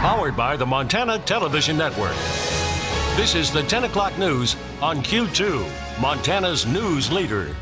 Powered by the Montana Television Network. This is the 10 o'clock news on Q2, Montana's news leader.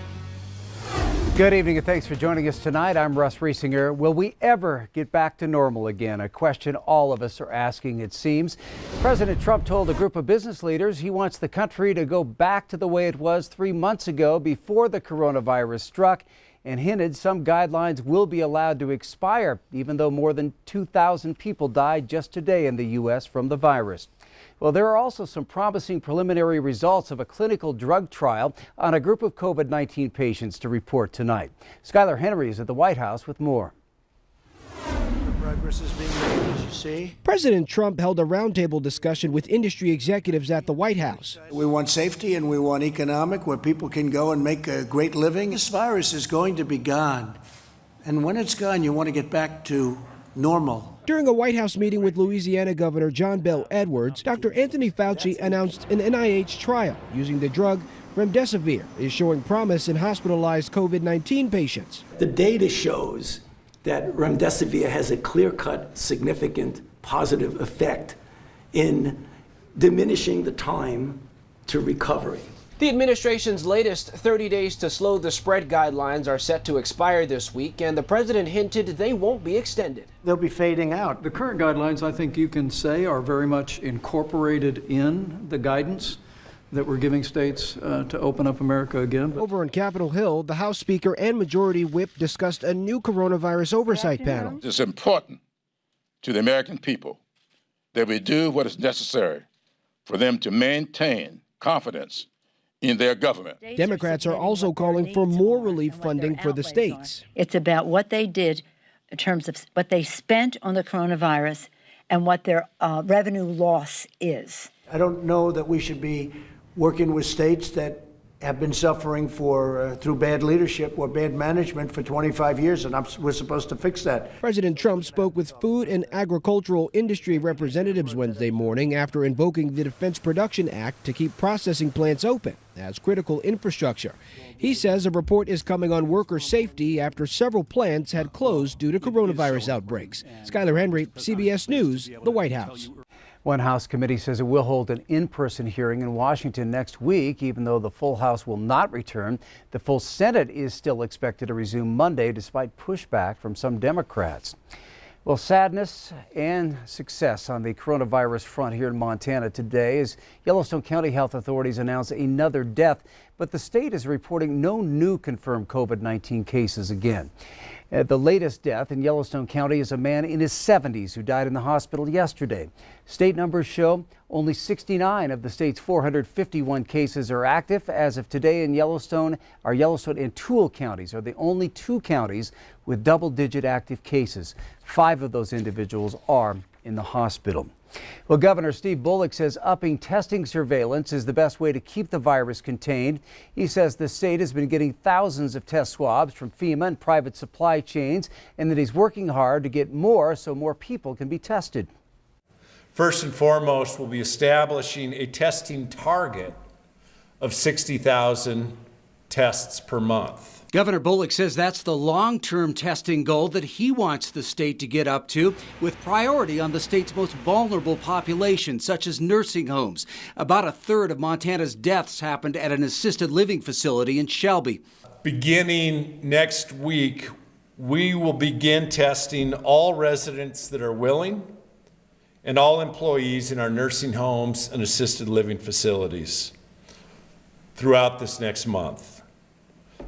Good evening and thanks for joining us tonight. I'm Russ Riesinger. Will we ever get back to normal again? A question all of us are asking, it seems. President Trump told a group of business leaders he wants the country to go back to the way it was 3 months ago before the coronavirus struck, and hinted some guidelines will be allowed to expire, even though more than 2,000 people died just today in the U.S. from the virus. Well, there are also some promising preliminary results of a clinical drug trial on a group of COVID-19 patients to report tonight. Skylar Henry is at the White House with more. Progress is being made, as you see. President Trump held a roundtable discussion with industry executives at the White House. We want safety and we want economic, where people can go and make a great living. This virus is going to be gone. And when it's gone, you want to get back to normal. During a White House meeting with Louisiana Governor John Bel Edwards, Dr. Anthony Fauci announced an NIH trial using the drug remdesivir is showing promise in hospitalized COVID-19 patients. The data shows that remdesivir has a clear-cut, significant positive effect in diminishing the time to recovery. The administration's latest 30 days to slow the spread guidelines are set to expire this week, and the president hinted they won't be extended. They'll be fading out. The current guidelines, I think you can say, are very much incorporated in the guidance that we're giving states to open up America again. Over on Capitol Hill, the House Speaker and Majority Whip discussed a new coronavirus oversight panel. It's important to the American people that we do what is necessary for them to maintain confidence in their government. Democrats are also calling for more relief funding for the states. It's about what they did in terms of what they spent on the coronavirus and what their revenue loss is. I don't know that we should be working with states that have been suffering through bad leadership or bad management for 25 years, and we're supposed to fix that. President Trump spoke with food and agricultural industry representatives Wednesday morning after invoking the Defense Production Act to keep processing plants open as critical infrastructure. He says a report is coming on worker safety after several plants had closed due to coronavirus outbreaks. Skylar Henry, CBS News, the White House. One House committee says it will hold an in-person hearing in Washington next week, even though the full House will not return. The full Senate is still expected to resume Monday, despite pushback from some Democrats. Well, sadness and success on the coronavirus front here in Montana today as Yellowstone County health authorities announce another death, but the state is reporting no new confirmed COVID-19 cases again. The latest death in Yellowstone County is a man in his 70s who died in the hospital yesterday. State numbers show only 69 of the state's 451 cases are active. As of today in Yellowstone, our Yellowstone and Toole counties are the only two counties with double-digit active cases. 5 of those individuals are in the hospital. Well, Governor Steve Bullock says upping testing surveillance is the best way to keep the virus contained. He says the state has been getting thousands of test swabs from FEMA and private supply chains, and that he's working hard to get more so more people can be tested. First and foremost, we'll be establishing a testing target of 60,000 tests per month. Governor Bullock says that's the long-term testing goal that he wants the state to get up to, with priority on the state's most vulnerable population, such as nursing homes. About a third of Montana's deaths happened at an assisted living facility in Shelby. Beginning next week, we will begin testing all residents that are willing and all employees in our nursing homes and assisted living facilities throughout this next month.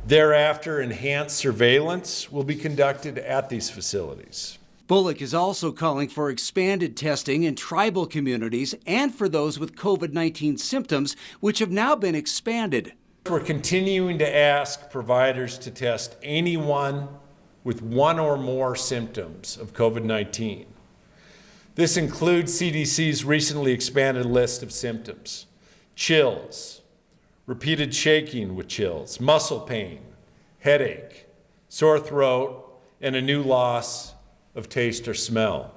Thereafter, enhanced surveillance will be conducted at these facilities. Bullock is also calling for expanded testing in tribal communities and for those with COVID-19 symptoms, which have now been expanded. We're continuing to ask providers to test anyone with one or more symptoms of COVID-19. This includes CDC's recently expanded list of symptoms: chills, repeated shaking with chills, muscle pain, headache, sore throat, and a new loss of taste or smell.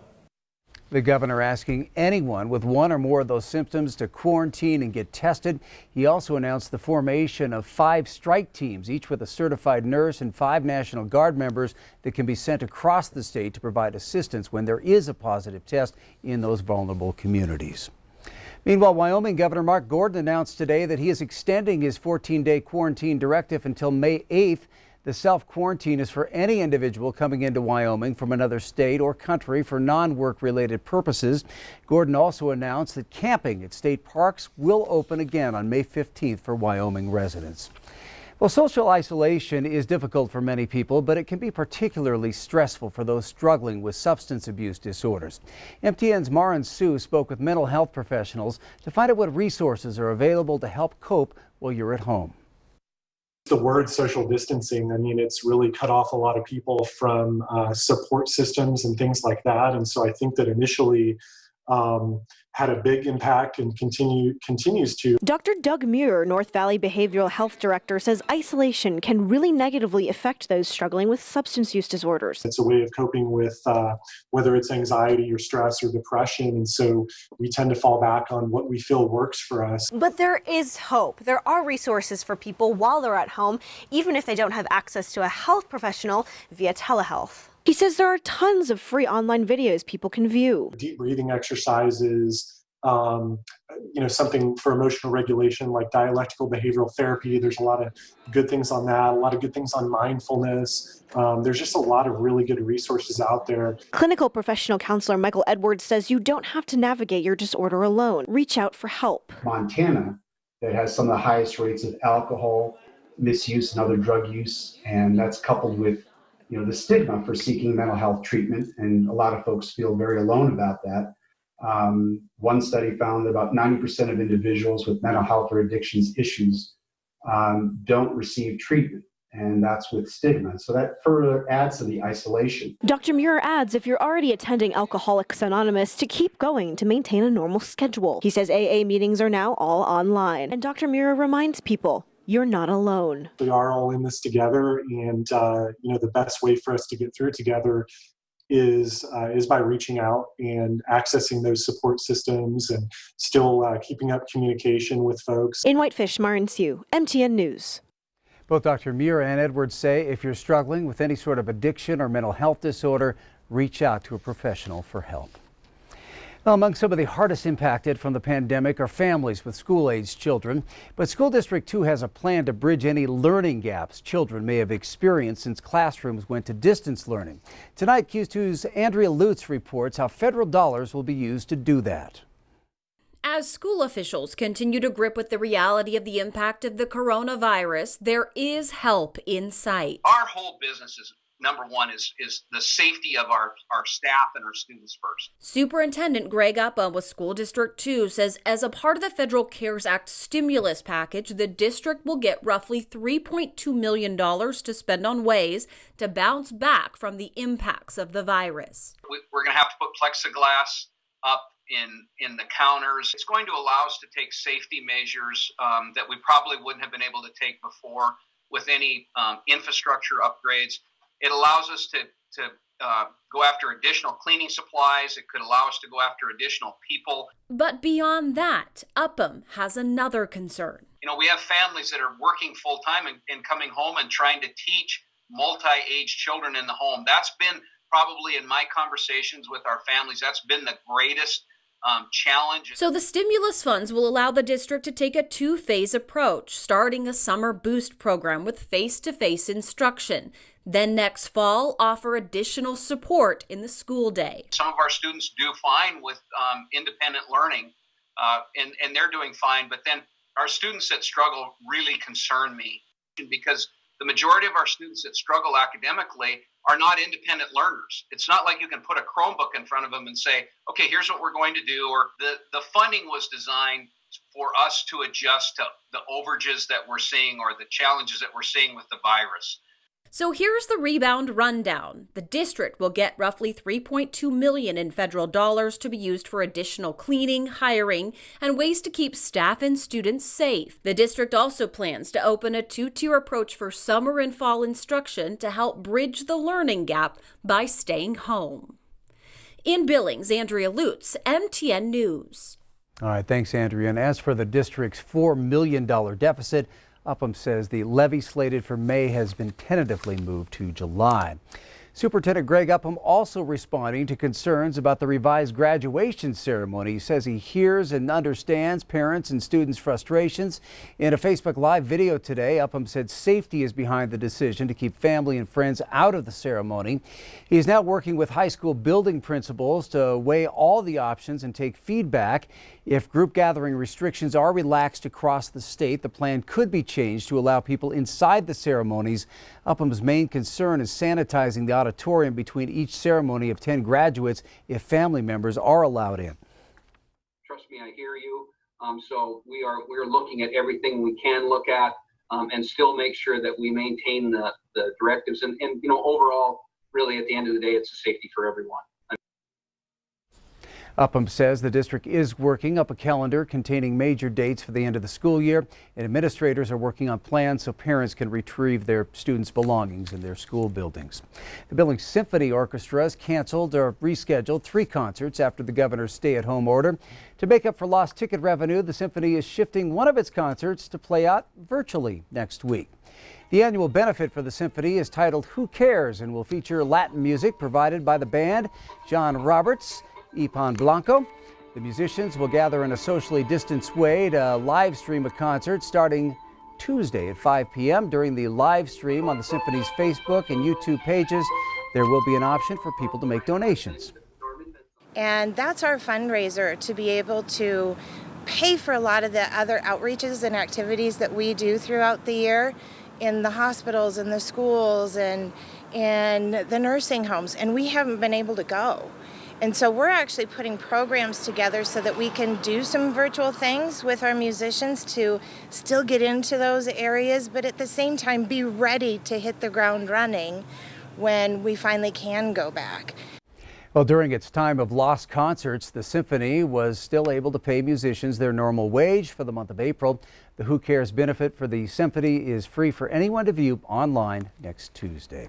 The governor asking anyone with one or more of those symptoms to quarantine and get tested. He also announced the formation of 5 strike teams, each with a certified nurse, and 5 National Guard members that can be sent across the state to provide assistance when there is a positive test in those vulnerable communities. Meanwhile, Wyoming Governor Mark Gordon announced today that he is extending his 14-day quarantine directive until May 8th. The self-quarantine is for any individual coming into Wyoming from another state or country for non-work related purposes. Gordon also announced that camping at state parks will open again on May 15th for Wyoming residents. Well, social isolation is difficult for many people, but it can be particularly stressful for those struggling with substance abuse disorders. MTN's Marin Sue spoke with mental health professionals to find out what resources are available to help cope while you're at home. The word social distancing, I mean, it's really cut off a lot of people from support systems and things like that. And so I think that initially had a big impact and continues to. Dr. Doug Muir, North Valley Behavioral Health Director, says isolation can really negatively affect those struggling with substance use disorders. It's a way of coping with whether it's anxiety or stress or depression. And so we tend to fall back on what we feel works for us. But there is hope. There are resources for people while they're at home, even if they don't have access to a health professional via telehealth. He says there are tons of free online videos people can view. Deep breathing exercises, something for emotional regulation like dialectical behavioral therapy. There's a lot of good things on that, a lot of good things on mindfulness. There's just a lot of really good resources out there. Clinical professional counselor Michael Edwards says you don't have to navigate your disorder alone. Reach out for help. Montana, that has some of the highest rates of alcohol misuse and other drug use, and that's coupled with the stigma for seeking mental health treatment, and a lot of folks feel very alone about that. One study found that about 90% of individuals with mental health or addictions issues don't receive treatment, and that's with stigma. So that further adds to the isolation. Dr. Muir adds if you're already attending Alcoholics Anonymous to keep going to maintain a normal schedule. He says AA meetings are now all online, and Dr. Muir reminds people you're not alone. We are all in this together, and the best way for us to get through it together is by reaching out and accessing those support systems and still keeping up communication with folks. In Whitefish, Marin Sue, MTN News. Both Dr. Muir and Edwards say if you're struggling with any sort of addiction or mental health disorder, reach out to a professional for help. Well, among some of the hardest impacted from the pandemic are families with school-aged children. But School District 2 has a plan to bridge any learning gaps children may have experienced since classrooms went to distance learning. Tonight, Q2's Andrea Lutz reports how federal dollars will be used to do that. As school officials continue to grip with the reality of the impact of the coronavirus, there is help in sight. Our whole business is number one is the safety of our staff and our students first. Superintendent Greg Upham with School District 2 says as a part of the Federal CARES Act stimulus package, the district will get roughly $3.2 million to spend on ways to bounce back from the impacts of the virus. We're going to have to put plexiglass up in the counters. It's going to allow us to take safety measures that we probably wouldn't have been able to take before with any infrastructure upgrades. It allows us to go after additional cleaning supplies. It could allow us to go after additional people. But beyond that, Upham has another concern. We have families that are working full time and coming home and trying to teach multi-age children in the home. That's been probably in my conversations with our families, that's been the greatest challenge. So the stimulus funds will allow the district to take a 2-phase approach, starting a summer boost program with face-to-face instruction. Then next fall, offer additional support in the school day. Some of our students do fine with independent learning, and they're doing fine. But then our students that struggle really concern me because the majority of our students that struggle academically are not independent learners. It's not like you can put a Chromebook in front of them and say, okay, here's what we're going to do. Or the funding was designed for us to adjust to the overages that we're seeing or the challenges that we're seeing with the virus. So here's the rebound rundown. The district will get roughly $3.2 million in federal dollars to be used for additional cleaning, hiring, and ways to keep staff and students safe. The district also plans to open a 2-tier approach for summer and fall instruction to help bridge the learning gap by staying home. In Billings, Andrea Lutz, MTN News. All right, thanks, Andrea. And as for the district's $4 million deficit, Upham says the levy slated for May has been tentatively moved to July. Superintendent Greg Upham also responding to concerns about the revised graduation ceremony. He says he hears and understands parents and students' frustrations. In a Facebook Live video today, Upham said safety is behind the decision to keep family and friends out of the ceremony. He is now working with high school building principals to weigh all the options and take feedback. If group gathering restrictions are relaxed across the state, the plan could be changed to allow people inside the ceremonies. Upham's main concern is sanitizing the auditorium between each ceremony of 10 graduates if family members are allowed in. Trust me, I hear you. So we're looking at everything we can look at and still make sure that we maintain the directives. And overall, really, at the end of the day, it's a safety for everyone. Upham says the district is working up a calendar containing major dates for the end of the school year, and administrators are working on plans so parents can retrieve their students' belongings in their school buildings. The Billings Symphony Orchestra has canceled or rescheduled 3 concerts after the governor's stay-at-home order. To make up for lost ticket revenue, the Symphony is shifting one of its concerts to play out virtually next week. The annual benefit for the Symphony is titled Who Cares and will feature Latin music provided by the band John Roberts, Ipan Blanco. The musicians will gather in a socially distanced way to live stream a concert starting Tuesday at 5 p.m. During the live stream on the Symphony's Facebook and YouTube pages, there will be an option for people to make donations. And that's our fundraiser, to be able to pay for a lot of the other outreaches and activities that we do throughout the year in the hospitals and the schools and the nursing homes, and we haven't been able to go. And so we're actually putting programs together so that we can do some virtual things with our musicians to still get into those areas, but at the same time be ready to hit the ground running when we finally can go back. Well, during its time of lost concerts, the Symphony was still able to pay musicians their normal wage for the month of April. The Who Cares benefit for the Symphony is free for anyone to view online next Tuesday.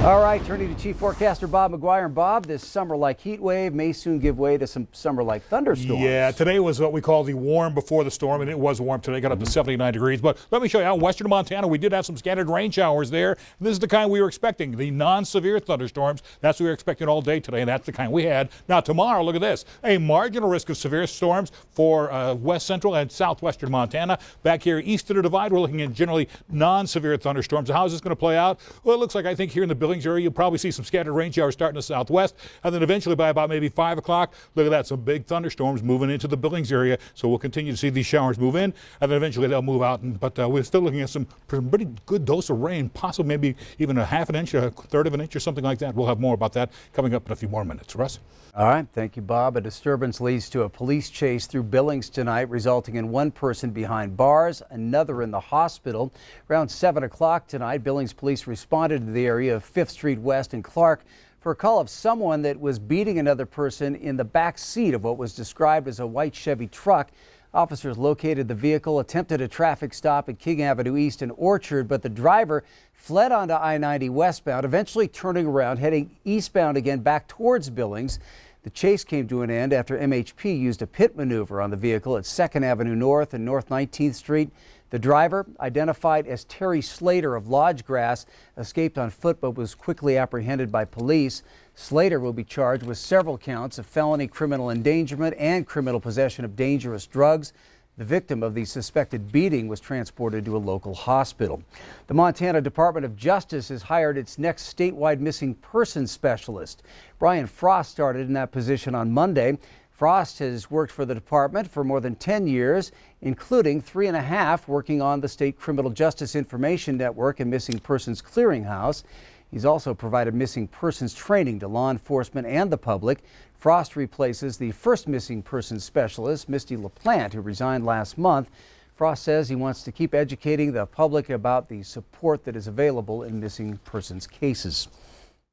All right, turning to Chief Forecaster Bob McGuire. And Bob, this summer-like heat wave may soon give way to some summer-like thunderstorms. Yeah, today was what we call the warm before the storm, and it was warm today, got up to 79 degrees. But let me show you out in western Montana, we did have some scattered rain showers there. This is the kind we were expecting, the non-severe thunderstorms. That's what we were expecting all day today, and that's the kind we had. Now tomorrow, look at this, a marginal risk of severe storms for west central and southwestern Montana. Back here east of the divide, we're looking at generally non-severe thunderstorms. How is this going to play out? Well, it looks like I think here in the Billings area, you'll probably see some scattered rain showers starting in the southwest, and then eventually by about maybe 5 o'clock, look at that, some big thunderstorms moving into the Billings area. So we'll continue to see these showers move in, and then eventually they'll move out. But we're still looking at some pretty good dose of rain, possibly maybe even a half an inch, a third of an inch, or something like that. We'll have more about that coming up in a few more minutes. Russ? All right, thank you, Bob. A disturbance leads to a police chase through Billings tonight, resulting in one person behind bars, another in the hospital. Around 7 o'clock tonight, Billings police responded to the area of 5th Street West and Clark for a call of someone that was beating another person in the back seat of what was described as a white Chevy truck. Officers located the vehicle, attempted a traffic stop at King Avenue East and Orchard, but the driver fled onto I-90 westbound, eventually turning around, heading eastbound again back towards Billings. The chase came to an end after MHP used a pit maneuver on the vehicle at 2nd Avenue North and North 19th Street. The driver, identified as Terry Slater of Lodgegrass, escaped on foot but was quickly apprehended by police. Slater will be charged with several counts of felony criminal endangerment and criminal possession of dangerous drugs. The victim of the suspected beating was transported to a local hospital. The Montana Department of Justice has hired its next statewide missing persons specialist. Brian Frost started in that position on Monday. Frost has worked for the department for more than 10 years, including 3.5 working on the State Criminal Justice Information Network and Missing Persons Clearinghouse. He's also provided missing persons training to law enforcement and the public. Frost replaces the first missing persons specialist, Misty LaPlante, who resigned last month. Frost says he wants to keep educating the public about the support that is available in missing persons cases.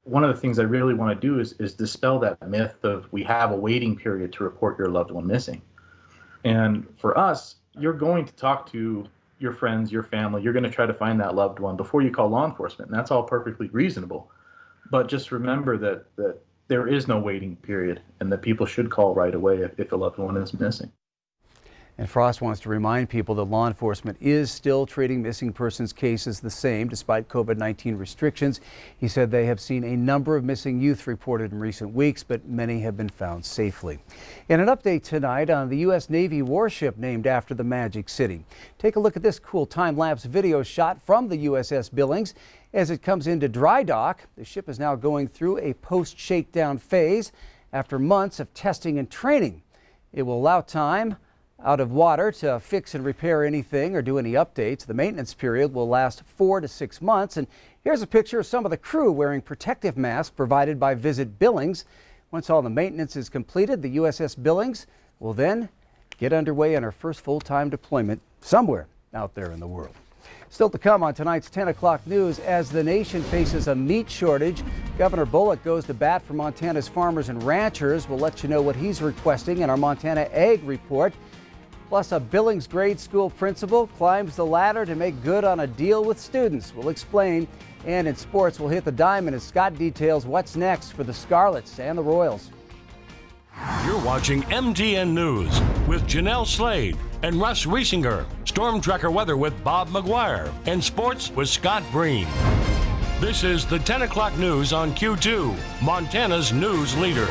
One of the things I really want to do is dispel that myth of we have a waiting period to report your loved one missing. And for us, you're going to talk to your friends, your family, you're going to try to find that loved one before you call law enforcement, and that's all perfectly reasonable. But just remember that there is no waiting period and that people should call right away if a loved one is missing. And Frost wants to remind people that law enforcement is still treating missing persons cases the same despite COVID-19 restrictions. He said they have seen a number of missing youth reported in recent weeks, but many have been found safely. In an update tonight on the U.S. Navy warship named after the Magic City. Take a look at this cool time-lapse video shot from the USS Billings as it comes into dry dock. The ship is now going through a post-shakedown phase after months of testing and training. It will allow time out of water to fix and repair anything or do any updates. The maintenance period will last 4 to 6 months. And here's a picture of some of the crew wearing protective masks provided by Visit Billings. Once all the maintenance is completed, the USS Billings will then get underway on her first full-time deployment somewhere out there in the world. Still to come on tonight's 10 o'clock news, as the nation faces a meat shortage, Governor Bullock goes to bat for Montana's farmers and ranchers. We'll let you know what he's requesting in our Montana Ag Report. Plus, a Billings grade school principal climbs the ladder to make good on a deal with students. We'll explain. And in sports, we'll hit the diamond as Scott details what's next for the Scarlets and the Royals. You're watching MTN News with Janelle Slade and Russ Riesinger. Storm Tracker weather with Bob McGuire. And sports with Scott Breen. This is the 10 o'clock news on Q2, Montana's news leader.